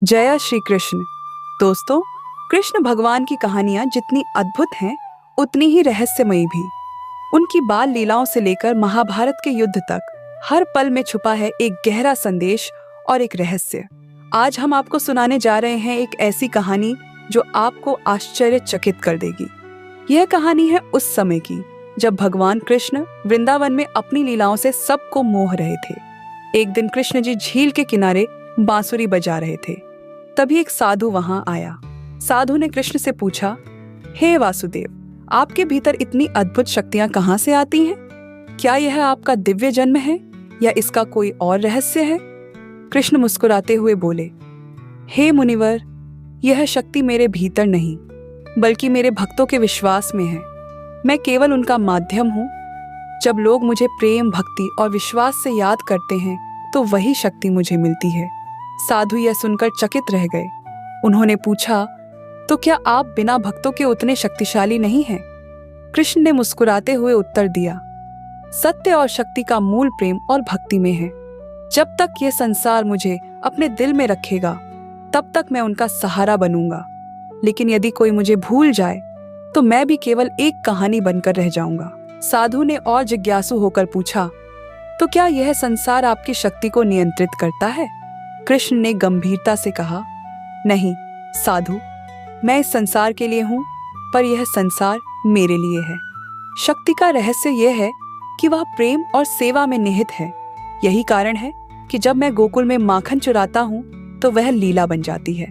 जय श्री कृष्ण। दोस्तों, कृष्ण भगवान की कहानियां जितनी अद्भुत हैं उतनी ही रहस्यमयी भी। उनकी बाल लीलाओं से लेकर महाभारत के युद्ध तक हर पल में छुपा है एक गहरा संदेश और एक रहस्य। आज हम आपको सुनाने जा रहे हैं एक ऐसी कहानी जो आपको आश्चर्यचकित कर देगी। यह कहानी है उस समय की जब भगवान कृष्ण वृंदावन में अपनी लीलाओं से सबको मोह रहे थे। एक दिन कृष्ण जी झील के किनारे बांसुरी बजा रहे थे। तभी एक साधु वहां आया। साधु ने कृष्ण से पूछा, हे वासुदेव, आपके भीतर इतनी अद्भुत शक्तियां कहां से आती हैं? क्या यह आपका दिव्य जन्म है या इसका कोई और रहस्य है? कृष्ण मुस्कुराते हुए बोले, हे मुनिवर, यह शक्ति मेरे भीतर नहीं बल्कि मेरे भक्तों के विश्वास में है। मैं केवल उनका माध्यम हूँ। जब लोग मुझे प्रेम, भक्ति और विश्वास से याद करते हैं तो वही शक्ति मुझे मिलती है। साधु यह सुनकर चकित रह गए। उन्होंने पूछा, तो क्या आप बिना भक्तों के उतने शक्तिशाली नहीं हैं? कृष्ण ने मुस्कुराते हुए उत्तर दिया, सत्य और शक्ति का मूल प्रेम और भक्ति में है। जब तक ये संसार मुझे अपने दिल में रखेगा तब तक मैं उनका सहारा बनूंगा। लेकिन यदि कोई मुझे भूल जाए तो मैं भी केवल एक कहानी बनकर रह जाऊंगा। साधु ने और जिज्ञासु होकर पूछा, तो क्या यह संसार आपकी शक्ति को नियंत्रित करता है? कृष्ण ने गंभीरता से कहा, नहीं साधु, मैं इस संसार के लिए हूं, पर यह संसार मेरे लिए है। शक्ति का रहस्य यह है कि वह प्रेम और सेवा में निहित है। यही कारण है कि जब मैं गोकुल में माखन चुराता हूं तो वह लीला बन जाती है।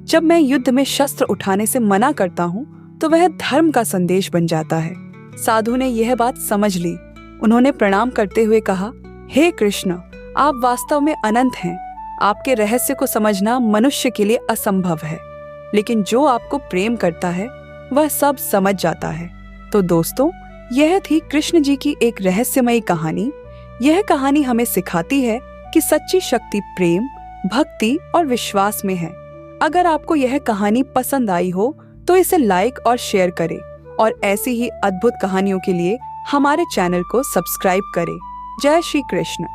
जब मैं युद्ध में शस्त्र उठाने से मना करता हूं तो वह धर्म का संदेश बन जाता है। साधु ने यह बात समझ ली। उन्होंने प्रणाम करते हुए कहा, हे कृष्ण, आप वास्तव में अनंत हैं। आपके रहस्य को समझना मनुष्य के लिए असंभव है, लेकिन जो आपको प्रेम करता है वह सब समझ जाता है। तो दोस्तों, यह थी कृष्ण जी की एक रहस्यमयी कहानी। यह कहानी हमें सिखाती है कि सच्ची शक्ति प्रेम, भक्ति और विश्वास में है। अगर आपको यह कहानी पसंद आई हो तो इसे लाइक और शेयर करें और ऐसी ही अद्भुत कहानियों के लिए हमारे चैनल को सब्सक्राइब करें। जय श्री कृष्ण।